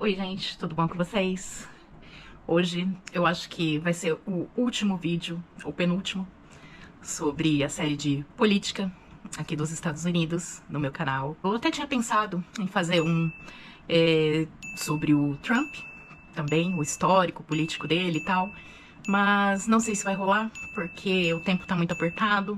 Oi, gente, tudo bom com vocês? Hoje eu acho que vai ser o último vídeo, ou penúltimo, sobre a série de política aqui dos Estados Unidos, no meu canal. Eu até tinha pensado em fazer um sobre o Trump, também, o histórico político dele e tal, mas não sei se vai rolar, porque o tempo tá muito apertado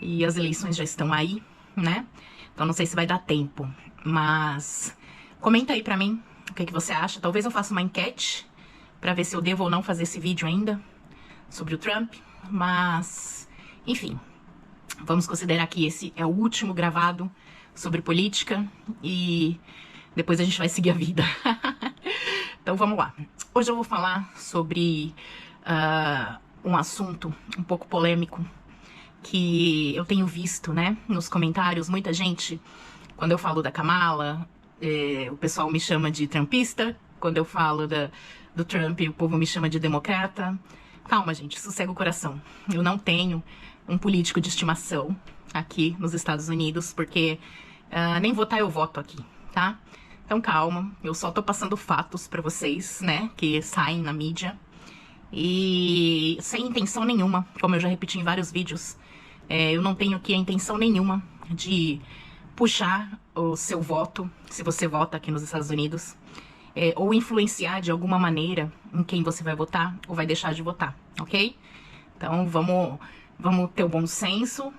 e as eleições já estão aí, né? Então não sei se vai dar tempo, mas comenta aí pra mim o que você acha. Talvez eu faça uma enquete pra ver se eu devo ou não fazer esse vídeo ainda sobre o Trump, mas enfim, vamos considerar que esse é o último gravado sobre política e depois a gente vai seguir a vida. Então vamos lá. Hoje eu vou falar sobre um assunto um pouco polêmico que eu tenho visto, né, nos comentários. Muita gente, quando eu falo da Kamala, o pessoal me chama de trumpista. Quando eu falo do Trump, o povo me chama de democrata. Calma, gente, sossega o coração. Eu não tenho um político de estimação aqui nos Estados Unidos, porque nem votar eu voto aqui, tá? Então calma, eu só tô passando fatos pra vocês, né, que saem na mídia. E sem intenção nenhuma, como eu já repeti em vários vídeos, eu não tenho aqui a intenção nenhuma de puxar o seu voto, se você vota aqui nos Estados Unidos, ou influenciar de alguma maneira em quem você vai votar ou vai deixar de votar, ok? Então vamos ter o bom senso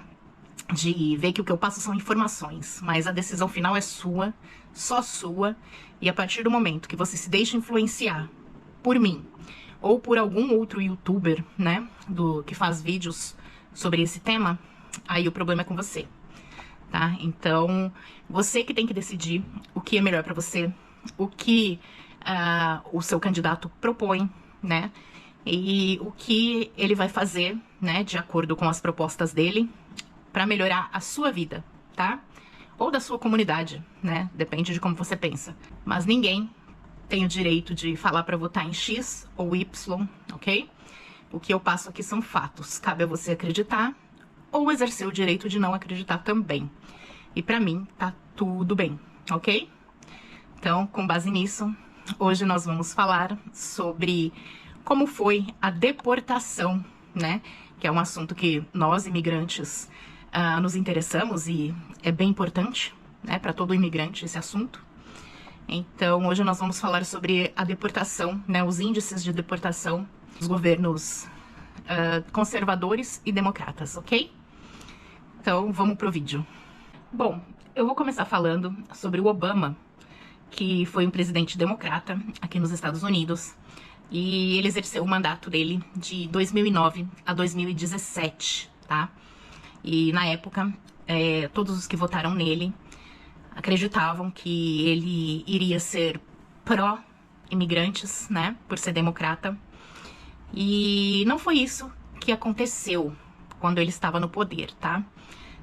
de ver que o que eu passo são informações, mas a decisão final é sua, só sua, e a partir do momento que você se deixa influenciar por mim ou por algum outro youtuber, né, que faz vídeos sobre esse tema, aí o problema é com você, tá? Então, você que tem que decidir o que é melhor pra você, o que o seu candidato propõe, né, e o que ele vai fazer, né, de acordo com as propostas dele, pra melhorar a sua vida, tá? Ou da sua comunidade, né, depende de como você pensa. Mas ninguém tem o direito de falar pra votar em X ou Y, ok? O que eu passo aqui são fatos. Cabe a você acreditar ou exercer o direito de não acreditar também. E pra mim, tá tudo bem, ok? Então, com base nisso, hoje nós vamos falar sobre como foi a deportação, né? Que é um assunto que nós, imigrantes, nos interessamos e é bem importante, né? Pra todo imigrante esse assunto. Então, hoje nós vamos falar sobre a deportação, né? Os índices de deportação dos governos conservadores e democratas, ok? Então, vamos pro vídeo. Bom, eu vou começar falando sobre o Obama, que foi um presidente democrata aqui nos Estados Unidos, e ele exerceu o mandato dele de 2009 a 2017, tá? E na época, todos os que votaram nele acreditavam que ele iria ser pró-imigrantes, né, por ser democrata. E não foi isso que aconteceu quando ele estava no poder, tá?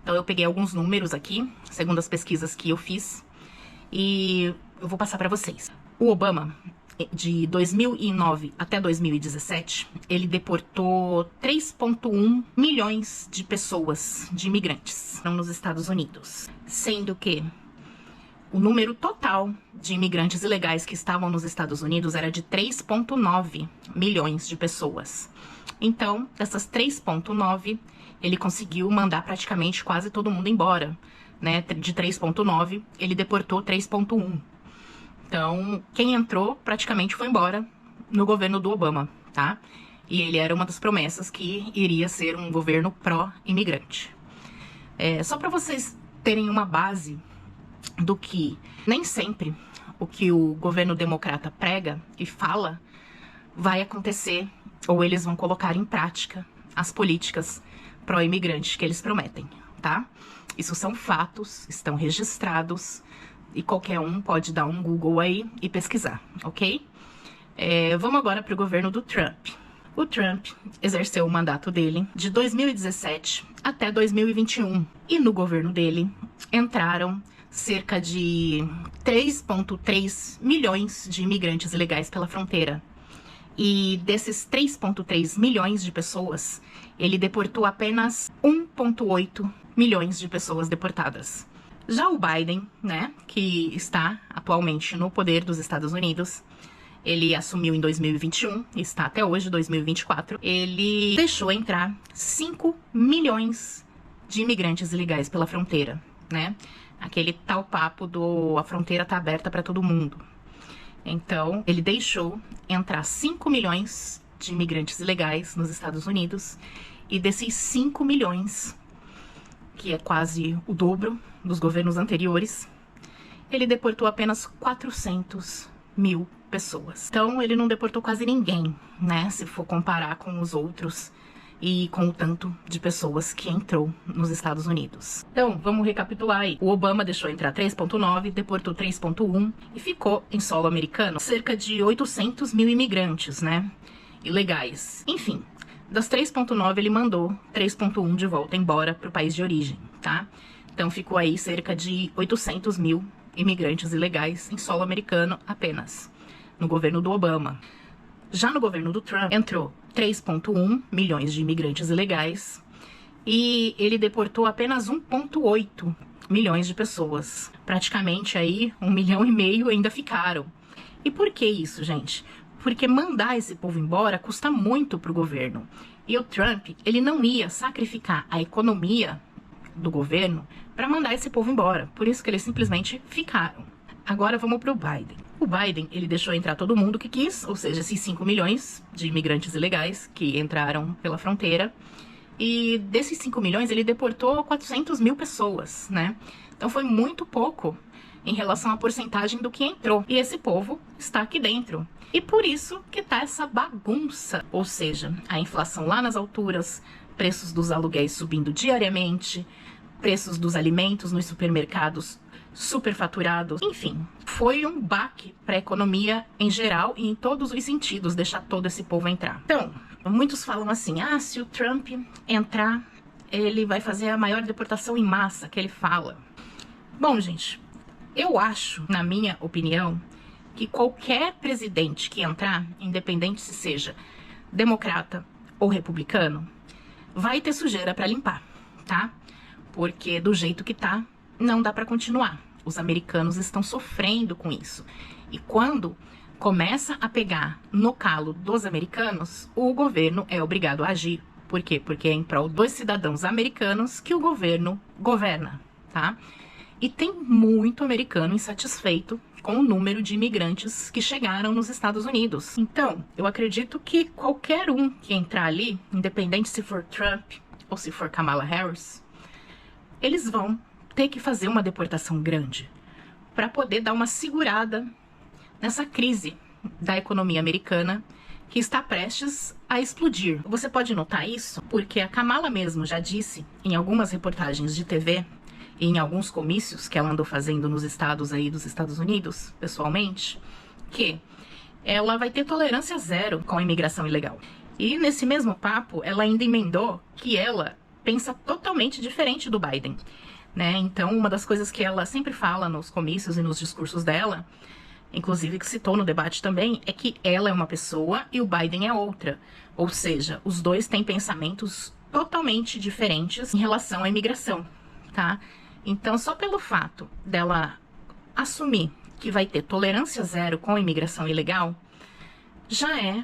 Então eu peguei alguns números aqui, segundo as pesquisas que eu fiz, e eu vou passar para vocês. O Obama, de 2009 até 2017, ele deportou 3,1 milhões de pessoas, de imigrantes, nos Estados Unidos, sendo que o número total de imigrantes ilegais que estavam nos Estados Unidos era de 3,9 milhões de pessoas. Então, dessas 3,9, ele conseguiu mandar praticamente quase todo mundo embora, né? De 3,9, ele deportou 3,1. Então, quem entrou praticamente foi embora no governo do Obama, tá? E ele era uma das promessas que iria ser um governo pró-imigrante. Só para vocês terem uma base do que nem sempre o que o governo democrata prega e fala vai acontecer, ou eles vão colocar em prática as políticas pró-imigrante que eles prometem, tá? Isso são fatos, estão registrados e qualquer um pode dar um Google aí e pesquisar, ok? Vamos agora para o governo do Trump. O Trump exerceu o mandato dele de 2017 até 2021 e no governo dele entraram cerca de 3,3 milhões de imigrantes ilegais pela fronteira. E desses 3,3 milhões de pessoas, ele deportou apenas 1,8 milhões de pessoas deportadas. Já o Biden, né, que está atualmente no poder dos Estados Unidos, ele assumiu em 2021, está até hoje, 2024, ele deixou entrar 5 milhões de imigrantes ilegais pela fronteira, né? Aquele tal papo do a fronteira tá aberta para todo mundo. Então, ele deixou entrar 5 milhões de imigrantes ilegais nos Estados Unidos, e desses 5 milhões, que é quase o dobro dos governos anteriores, ele deportou apenas 400 mil pessoas. Então, ele não deportou quase ninguém, né? Se for comparar com os outros e com o tanto de pessoas que entrou nos Estados Unidos. Então, vamos recapitular aí. O Obama deixou entrar 3,9, deportou 3,1 e ficou em solo americano cerca de 800 mil imigrantes, né? Ilegais. Enfim, das 3,9 ele mandou 3,1 de volta embora para o país de origem, tá? Então ficou aí cerca de 800 mil imigrantes ilegais em solo americano apenas, no governo do Obama. Já no governo do Trump, entrou 3,1 milhões de imigrantes ilegais e ele deportou apenas 1,8 milhões de pessoas. Praticamente aí 1,5 milhão ainda ficaram. E por que isso, gente? Porque mandar esse povo embora custa muito para o governo. E o Trump, ele não ia sacrificar a economia do governo para mandar esse povo embora. Por isso que eles simplesmente ficaram. Agora vamos para o Biden. O Biden, ele deixou entrar todo mundo que quis, ou seja, esses 5 milhões de imigrantes ilegais que entraram pela fronteira. E desses 5 milhões, ele deportou 400 mil pessoas, né? Então foi muito pouco em relação à porcentagem do que entrou. E esse povo está aqui dentro. E por isso que tá essa bagunça. Ou seja, a inflação lá nas alturas, preços dos aluguéis subindo diariamente, preços dos alimentos nos supermercados superfaturados. Enfim, foi um baque para a economia em geral e em todos os sentidos deixar todo esse povo entrar. Então, muitos falam assim, se o Trump entrar, ele vai fazer a maior deportação em massa que ele fala. Bom, gente, eu acho, na minha opinião, que qualquer presidente que entrar, independente se seja democrata ou republicano, vai ter sujeira para limpar, tá? Porque do jeito que tá, não dá para continuar. Os americanos estão sofrendo com isso. E quando começa a pegar no calo dos americanos, o governo é obrigado a agir. Por quê? Porque é em prol dos cidadãos americanos que o governo governa, tá? E tem muito americano insatisfeito com o número de imigrantes que chegaram nos Estados Unidos. Então, eu acredito que qualquer um que entrar ali, independente se for Trump ou se for Kamala Harris, eles vão ter que fazer uma deportação grande para poder dar uma segurada nessa crise da economia americana que está prestes a explodir. Você pode notar isso porque a Kamala mesmo já disse em algumas reportagens de TV e em alguns comícios que ela andou fazendo nos estados aí dos Estados Unidos, pessoalmente, que ela vai ter tolerância zero com a imigração ilegal. E nesse mesmo papo, ela ainda emendou que ela pensa totalmente diferente do Biden, né? Então, uma das coisas que ela sempre fala nos comícios e nos discursos dela, inclusive que citou no debate também, é que ela é uma pessoa e o Biden é outra. Ou seja, os dois têm pensamentos totalmente diferentes em relação à imigração, tá? Então, só pelo fato dela assumir que vai ter tolerância zero com a imigração ilegal, já é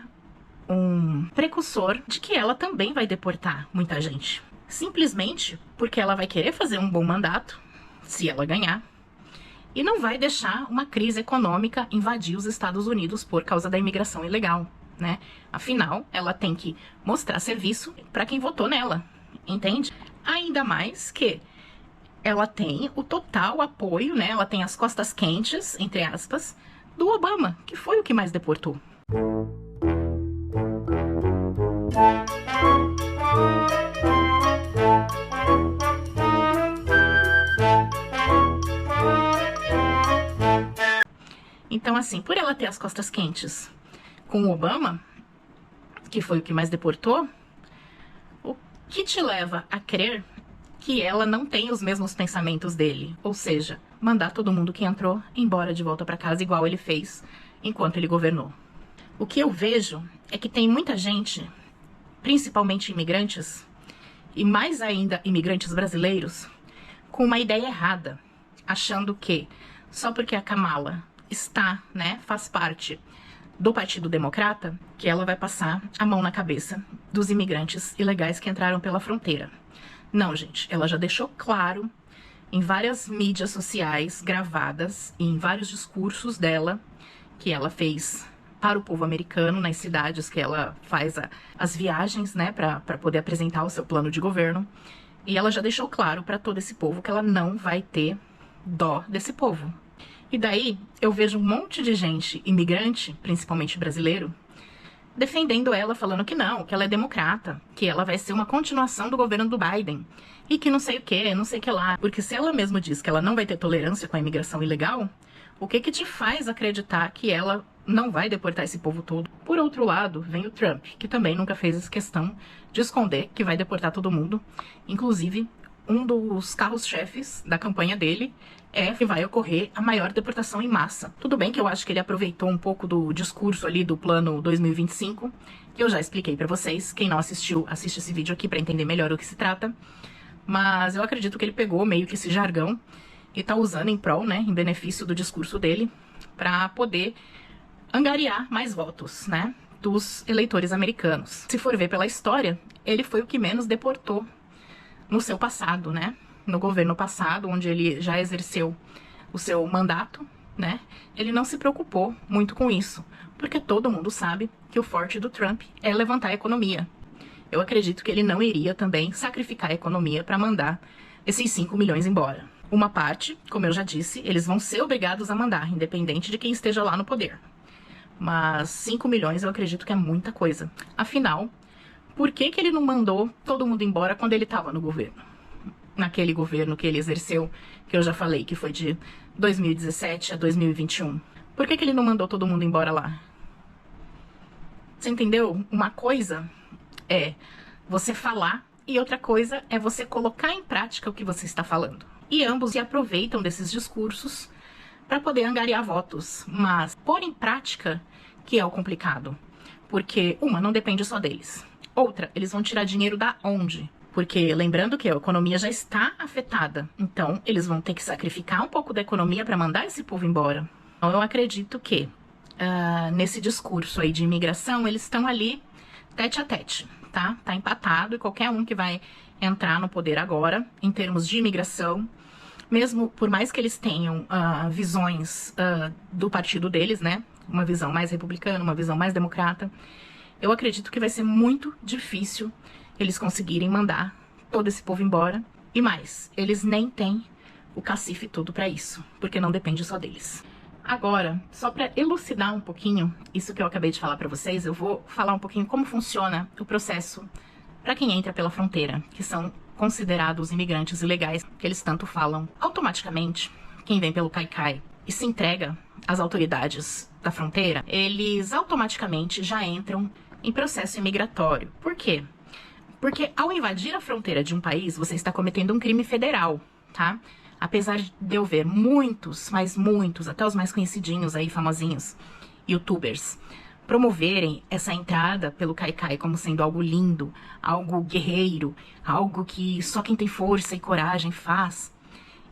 um precursor de que ela também vai deportar muita gente. Simplesmente porque ela vai querer fazer um bom mandato, se ela ganhar, e não vai deixar uma crise econômica invadir os Estados Unidos por causa da imigração ilegal, né? Afinal, ela tem que mostrar serviço para quem votou nela, entende? Ainda mais que ela tem o total apoio, né? Ela tem as costas quentes, entre aspas, do Obama, que foi o que mais deportou. Então, assim, por ela ter as costas quentes com o Obama, que foi o que mais deportou, o que te leva a crer que ela não tem os mesmos pensamentos dele? Ou seja, mandar todo mundo que entrou embora de volta para casa, igual ele fez enquanto ele governou. O que eu vejo é que tem muita gente, principalmente imigrantes, e mais ainda imigrantes brasileiros, com uma ideia errada achando que só porque a Kamala está, né, faz parte do Partido Democrata, que ela vai passar a mão na cabeça dos imigrantes ilegais que entraram pela fronteira. Não, gente, ela já deixou claro em várias mídias sociais gravadas e em vários discursos dela que ela fez para o povo americano nas cidades que ela faz as viagens, né, para poder apresentar o seu plano de governo. E ela já deixou claro para todo esse povo que ela não vai ter dó desse povo. E daí eu vejo um monte de gente imigrante, principalmente brasileiro, defendendo ela, falando que não, que ela é democrata, que ela vai ser uma continuação do governo do Biden, e que não sei o que, não sei o que lá. Porque se ela mesma diz que ela não vai ter tolerância com a imigração ilegal, o que te faz acreditar que ela não vai deportar esse povo todo? Por outro lado, vem o Trump, que também nunca fez essa questão de esconder que vai deportar todo mundo. Inclusive, um dos carros-chefes da campanha dele é que vai ocorrer a maior deportação em massa. Tudo bem que eu acho que ele aproveitou um pouco do discurso ali do plano 2025, que eu já expliquei pra vocês. Quem não assistiu, assiste esse vídeo aqui pra entender melhor o que se trata. Mas eu acredito que ele pegou meio que esse jargão e tá usando em prol, né, em benefício do discurso dele, pra poder angariar mais votos, né, dos eleitores americanos. Se for ver pela história, ele foi o que menos deportou no seu passado, né? No governo passado, onde ele já exerceu o seu mandato, né? Ele não se preocupou muito com isso, porque todo mundo sabe que o forte do Trump é levantar a economia. Eu acredito que ele não iria também sacrificar a economia para mandar esses 5 milhões embora. Uma parte, como eu já disse, eles vão ser obrigados a mandar, independente de quem esteja lá no poder. Mas 5 milhões eu acredito que é muita coisa. Afinal, por que ele não mandou todo mundo embora quando ele estava no governo? Naquele governo que ele exerceu, que eu já falei, que foi de 2017 a 2021. Por que ele não mandou todo mundo embora lá? Você entendeu? Uma coisa é você falar e outra coisa é você colocar em prática o que você está falando. E ambos se aproveitam desses discursos para poder angariar votos. Mas pôr em prática que é o complicado. Porque, uma, não depende só deles. Outra, eles vão tirar dinheiro da onde? Porque, lembrando que a economia já está afetada. Então, eles vão ter que sacrificar um pouco da economia para mandar esse povo embora. Então, eu acredito que, nesse discurso aí de imigração, eles estão ali tete a tete, tá? Tá empatado e qualquer um que vai entrar no poder agora, em termos de imigração, mesmo por mais que eles tenham visões do partido deles, né? Uma visão mais republicana, uma visão mais democrata, eu acredito que vai ser muito difícil eles conseguirem mandar todo esse povo embora. E mais, eles nem têm o cacife todo para isso, porque não depende só deles. Agora, só para elucidar um pouquinho isso que eu acabei de falar para vocês, eu vou falar um pouquinho como funciona o processo para quem entra pela fronteira, que são considerados imigrantes ilegais, que eles tanto falam. Automaticamente, quem vem pelo Caicai e se entrega às autoridades da fronteira, eles automaticamente já entram em processo imigratório. Por quê? Porque ao invadir a fronteira de um país, você está cometendo um crime federal, tá? Apesar de eu ver muitos, mas muitos, até os mais conhecidinhos aí, famosinhos, youtubers, promoverem essa entrada pelo Caicai como sendo algo lindo, algo guerreiro, algo que só quem tem força e coragem faz,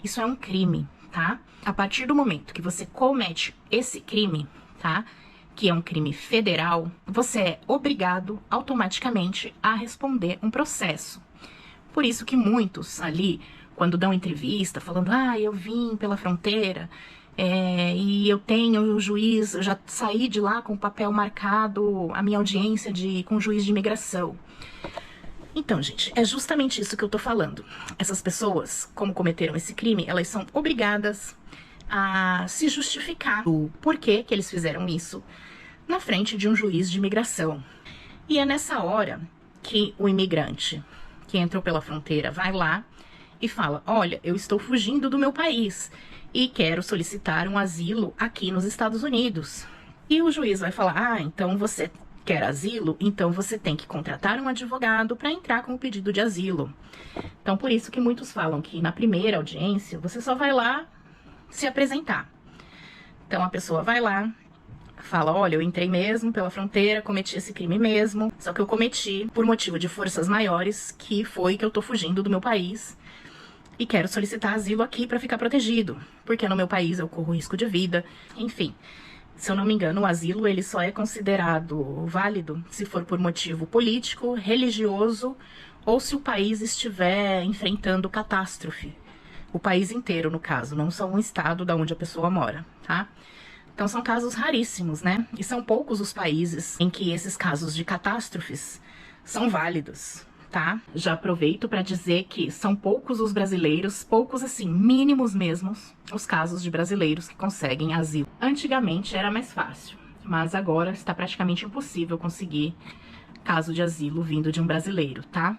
isso é um crime, tá? A partir do momento que você comete esse crime, tá? Que é um crime federal, você é obrigado automaticamente a responder um processo. Por isso que muitos ali, quando dão entrevista, falando, eu vim pela fronteira, e eu tenho o juiz, eu já saí de lá com o papel marcado, a minha audiência com o juiz de imigração. Então, gente, é justamente isso que eu tô falando. Essas pessoas, como cometeram esse crime, elas são obrigadas a se justificar do porquê que eles fizeram isso na frente de um juiz de imigração. E é nessa hora que o imigrante que entrou pela fronteira vai lá e fala, olha, eu estou fugindo do meu país e quero solicitar um asilo aqui nos Estados Unidos. E o juiz vai falar, então você quer asilo? Então você tem que contratar um advogado para entrar com o pedido de asilo. Então por isso que muitos falam que na primeira audiência você só vai lá se apresentar. Então a pessoa vai lá, fala, olha, eu entrei mesmo pela fronteira, cometi esse crime mesmo, só que eu cometi por motivo de forças maiores, que foi que eu tô fugindo do meu país. e quero solicitar asilo aqui para ficar protegido, porque no meu país eu corro risco de vida, enfim. Se eu não me engano, o asilo ele só é considerado válido se for por motivo político, religioso ou se o país estiver enfrentando catástrofe. O país inteiro, no caso, não só um estado da onde a pessoa mora, tá? Então são casos raríssimos, né? E são poucos os países em que esses casos de catástrofes são válidos, tá? Já aproveito para dizer que são poucos os brasileiros, poucos assim, mínimos mesmo, os casos de brasileiros que conseguem asilo. Antigamente era mais fácil, mas agora está praticamente impossível conseguir caso de asilo vindo de um brasileiro, tá?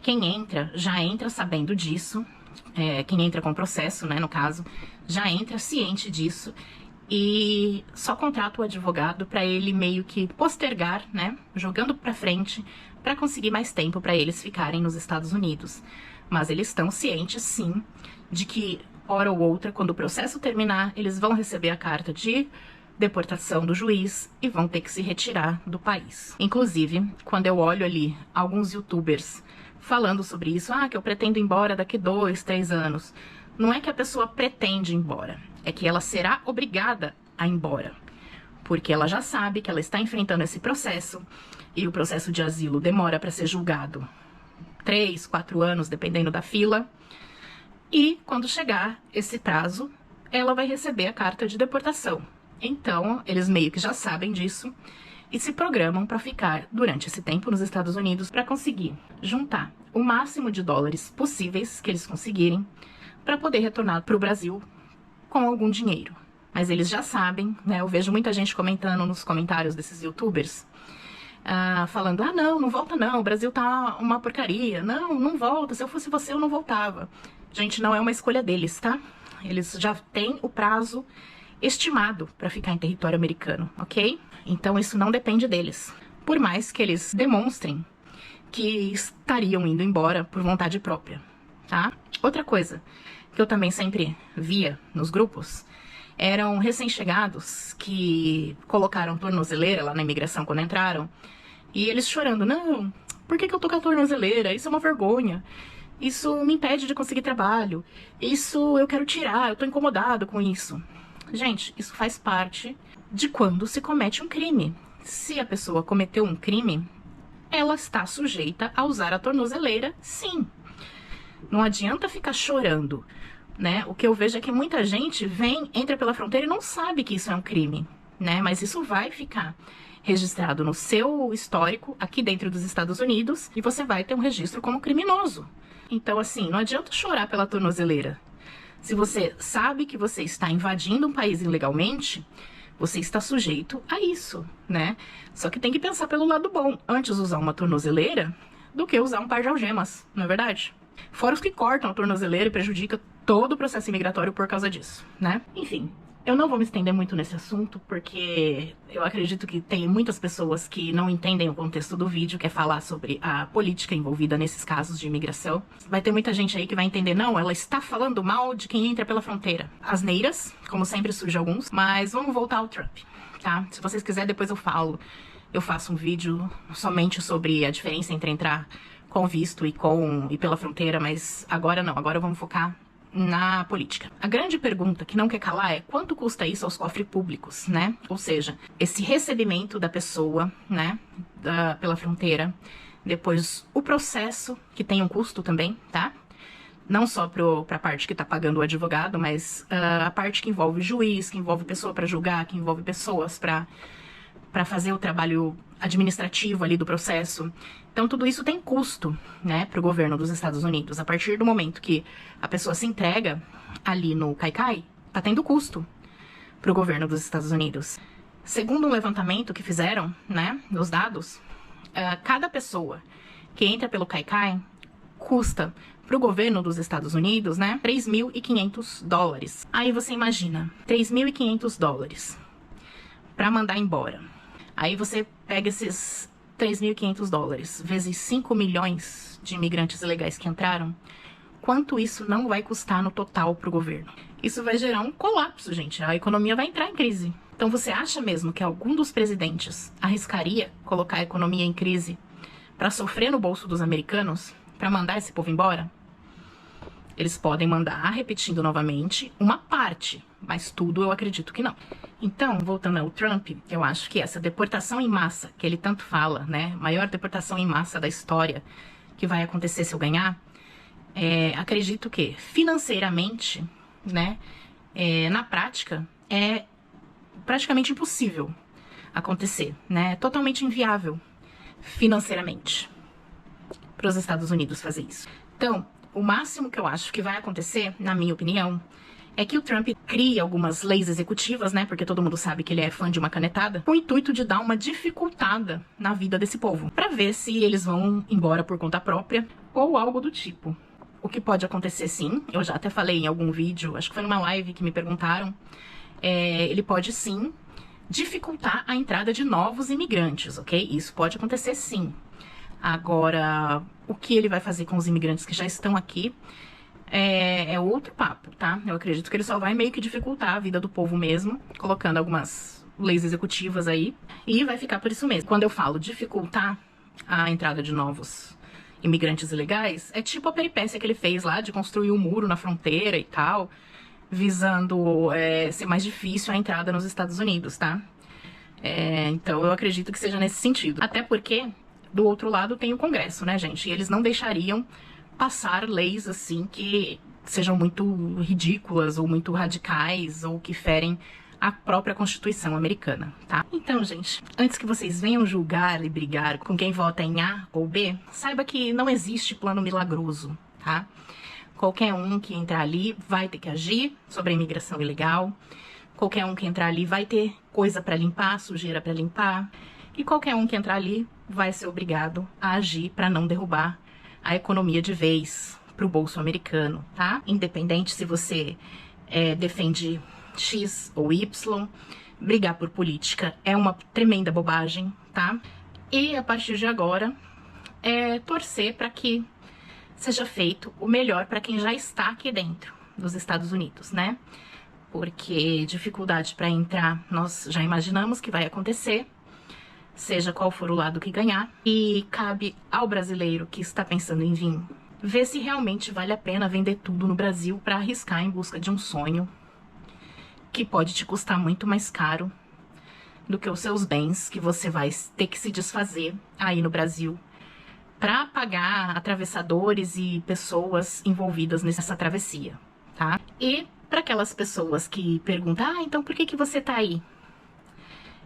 Quem entra, já entra sabendo disso, quem entra com processo, né, no caso, já entra ciente disso e só contrata o advogado para ele meio que postergar, né, jogando para frente, para conseguir mais tempo para eles ficarem nos Estados Unidos. Mas eles estão cientes, sim, de que, hora ou outra, quando o processo terminar, eles vão receber a carta de deportação do juiz e vão ter que se retirar do país. Inclusive, quando eu olho ali alguns youtubers falando sobre isso, que eu pretendo ir embora daqui 2, 3 anos, não é que a pessoa pretende ir embora, é que ela será obrigada a ir embora, porque ela já sabe que ela está enfrentando esse processo e o processo de asilo demora para ser julgado 3, 4 anos, dependendo da fila, e quando chegar esse prazo, ela vai receber a carta de deportação. Então, eles meio que já sabem disso e se programam para ficar durante esse tempo nos Estados Unidos para conseguir juntar o máximo de dólares possíveis que eles conseguirem para poder retornar para o Brasil com algum dinheiro. Mas eles já sabem, né? Eu vejo muita gente comentando nos comentários desses youtubers, falando, não volta não, o Brasil tá uma porcaria, não volta, se eu fosse você eu não voltava. Gente, não é uma escolha deles, tá? Eles já têm o prazo estimado para ficar em território americano, ok? Então isso não depende deles, por mais que eles demonstrem que estariam indo embora por vontade própria, tá? Outra coisa que eu também sempre via nos grupos eram recém-chegados que colocaram tornozeleira lá na imigração quando entraram e eles chorando, não, por que eu tô com a tornozeleira? Isso é uma vergonha. Isso me impede de conseguir trabalho. Isso eu quero tirar, eu tô incomodado com isso. Gente, isso faz parte de quando se comete um crime. Se a pessoa cometeu um crime, ela está sujeita a usar a tornozeleira, sim. Não adianta ficar chorando, né? O que eu vejo é que muita gente entra pela fronteira e não sabe que isso é um crime, né? Mas isso vai ficar registrado no seu histórico aqui dentro dos Estados Unidos e você vai ter um registro como criminoso. Então, assim, não adianta chorar pela tornozeleira. Se você sabe que você está invadindo um país ilegalmente, você está sujeito a isso, né? Só que tem que pensar pelo lado bom. Antes usar uma tornozeleira do que usar um par de algemas, não é verdade? Fora os que cortam a tornozeleira e prejudicam todo o processo imigratório por causa disso, né? Enfim, eu não vou me estender muito nesse assunto, porque eu acredito que tem muitas pessoas que não entendem o contexto do vídeo, que é falar sobre a política envolvida nesses casos de imigração. Vai ter muita gente aí que vai entender, não, ela está falando mal de quem entra pela fronteira. Asneiras, como sempre surge alguns, mas vamos voltar ao Trump, tá? Se vocês quiserem, depois eu faço um vídeo somente sobre a diferença entre entrar com visto e pela fronteira, mas agora não, agora vamos focar na política. A grande pergunta que não quer calar é quanto custa isso aos cofres públicos, né? Ou seja, esse recebimento da pessoa, né, pela fronteira, depois o processo, que tem um custo também, tá? Não só pra parte que tá pagando o advogado, mas a parte que envolve juiz, que envolve pessoa para julgar, que envolve pessoas para fazer o trabalho administrativo ali do processo. Então, tudo isso tem custo, né, para o governo dos Estados Unidos. A partir do momento que a pessoa se entrega ali no Kaikai, tá tendo custo para o governo dos Estados Unidos. Segundo um levantamento que fizeram, né, dos dados, cada pessoa que entra pelo Kaikai custa para o governo dos Estados Unidos, né, $3.500. Aí você imagina, $3.500 para mandar embora. Aí você pega esses $3.500 vezes 5 milhões de imigrantes ilegais que entraram, quanto isso não vai custar no total para o governo? Isso vai gerar um colapso, gente. A economia vai entrar em crise. Então você acha mesmo que algum dos presidentes arriscaria colocar a economia em crise para sofrer no bolso dos americanos, para mandar esse povo embora? Eles podem mandar, repetindo novamente, uma parte, mas tudo eu acredito que não. Então, voltando ao Trump, eu acho que essa deportação em massa, que ele tanto fala, né, maior deportação em massa da história, que vai acontecer se eu ganhar, acredito que financeiramente, né, na prática, é praticamente impossível acontecer, né, totalmente inviável financeiramente para os Estados Unidos fazer isso. Então, o máximo que eu acho que vai acontecer, na minha opinião, é que o Trump crie algumas leis executivas, né, porque todo mundo sabe que ele é fã de uma canetada, com o intuito de dar uma dificultada na vida desse povo, para ver se eles vão embora por conta própria ou algo do tipo. O que pode acontecer sim, eu já até falei em algum vídeo, acho que foi numa live que me perguntaram, ele pode sim dificultar a entrada de novos imigrantes, ok? Isso pode acontecer sim. Agora, o que ele vai fazer com os imigrantes que já estão aqui é outro papo, tá? Eu acredito que ele só vai meio que dificultar a vida do povo mesmo, colocando algumas leis executivas aí, e vai ficar por isso mesmo. Quando eu falo dificultar a entrada de novos imigrantes ilegais, é tipo a peripécia que ele fez lá de construir um muro na fronteira e tal, visando ser mais difícil a entrada nos Estados Unidos, tá? Então eu acredito que seja nesse sentido. Até porque, do outro lado, tem o Congresso, né, gente? E eles não deixariam passar leis assim que sejam muito ridículas ou muito radicais ou que ferem a própria Constituição americana, tá? Então, gente, antes que vocês venham julgar e brigar com quem vota em A ou B, saiba que não existe plano milagroso, tá? Qualquer um que entrar ali vai ter que agir sobre a imigração ilegal, qualquer um que entrar ali vai ter coisa para limpar, sujeira para limpar, e qualquer um que entrar ali vai ser obrigado a agir para não derrubar a economia de vez para o bolso americano, tá? Independente se você defende X ou Y, brigar por política é uma tremenda bobagem, tá? E a partir de agora, torcer para que seja feito o melhor para quem já está aqui dentro dos Estados Unidos, né? Porque dificuldade para entrar nós já imaginamos que vai acontecer, seja qual for o lado que ganhar, e cabe ao brasileiro que está pensando em vir ver se realmente vale a pena vender tudo no Brasil para arriscar em busca de um sonho que pode te custar muito mais caro do que os seus bens que você vai ter que se desfazer aí no Brasil para pagar atravessadores e pessoas envolvidas nessa travessia, tá? E para aquelas pessoas que perguntam, então por que você tá aí?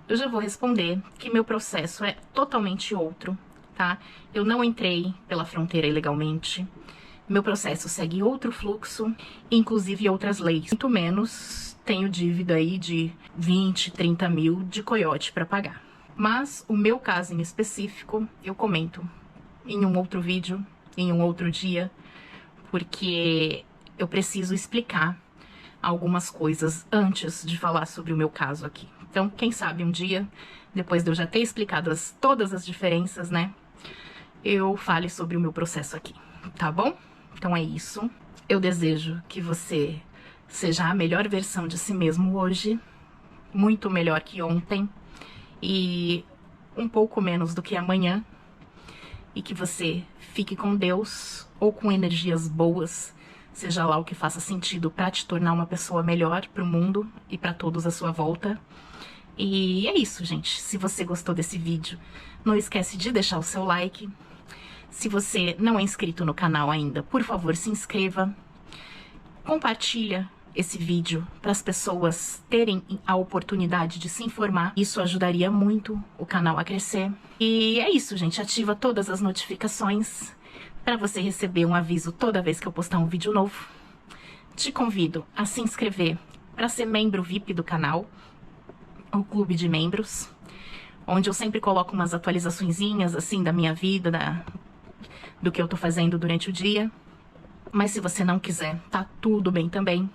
Eu já vou responder que meu processo é totalmente outro, tá? Eu não entrei pela fronteira ilegalmente. Meu processo segue outro fluxo, inclusive outras leis. Muito menos tenho dívida aí de 20, 30 mil de coiote para pagar. Mas o meu caso em específico, eu comento em um outro vídeo, em um outro dia, porque eu preciso explicar algumas coisas antes de falar sobre o meu caso aqui. Então, quem sabe um dia, depois de eu já ter explicado todas as diferenças, né, eu fale sobre o meu processo aqui, tá bom? Então é isso. Eu desejo que você seja a melhor versão de si mesmo hoje, muito melhor que ontem e um pouco menos do que amanhã, e que você fique com Deus ou com energias boas, seja lá o que faça sentido para te tornar uma pessoa melhor para o mundo e para todos à sua volta. E é isso, gente. Se você gostou desse vídeo, não esquece de deixar o seu like. Se você não é inscrito no canal ainda, por favor, se inscreva. Compartilha esse vídeo para as pessoas terem a oportunidade de se informar. Isso ajudaria muito o canal a crescer. E é isso, gente. Ativa todas as notificações para você receber um aviso toda vez que eu postar um vídeo novo. Te convido a se inscrever para ser membro VIP do canal, o Clube de Membros, onde eu sempre coloco umas atualizaçõezinhas assim da minha vida, do que eu tô fazendo durante o dia. Mas se você não quiser, tá tudo bem também.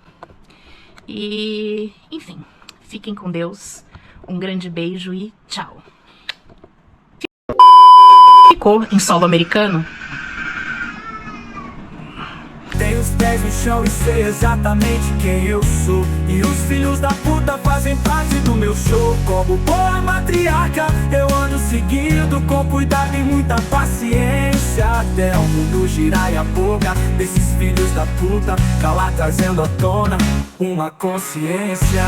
E, enfim, fiquem com Deus. Um grande beijo e tchau. Ficou em solo americano? Deus pés no chão e sei exatamente quem eu sou. E os filhos da puta fazem parte do meu show. Como boa matriarca, eu ando seguindo com cuidado e muita paciência, até o mundo girar e a boca desses filhos da puta calar, trazendo à tona uma consciência.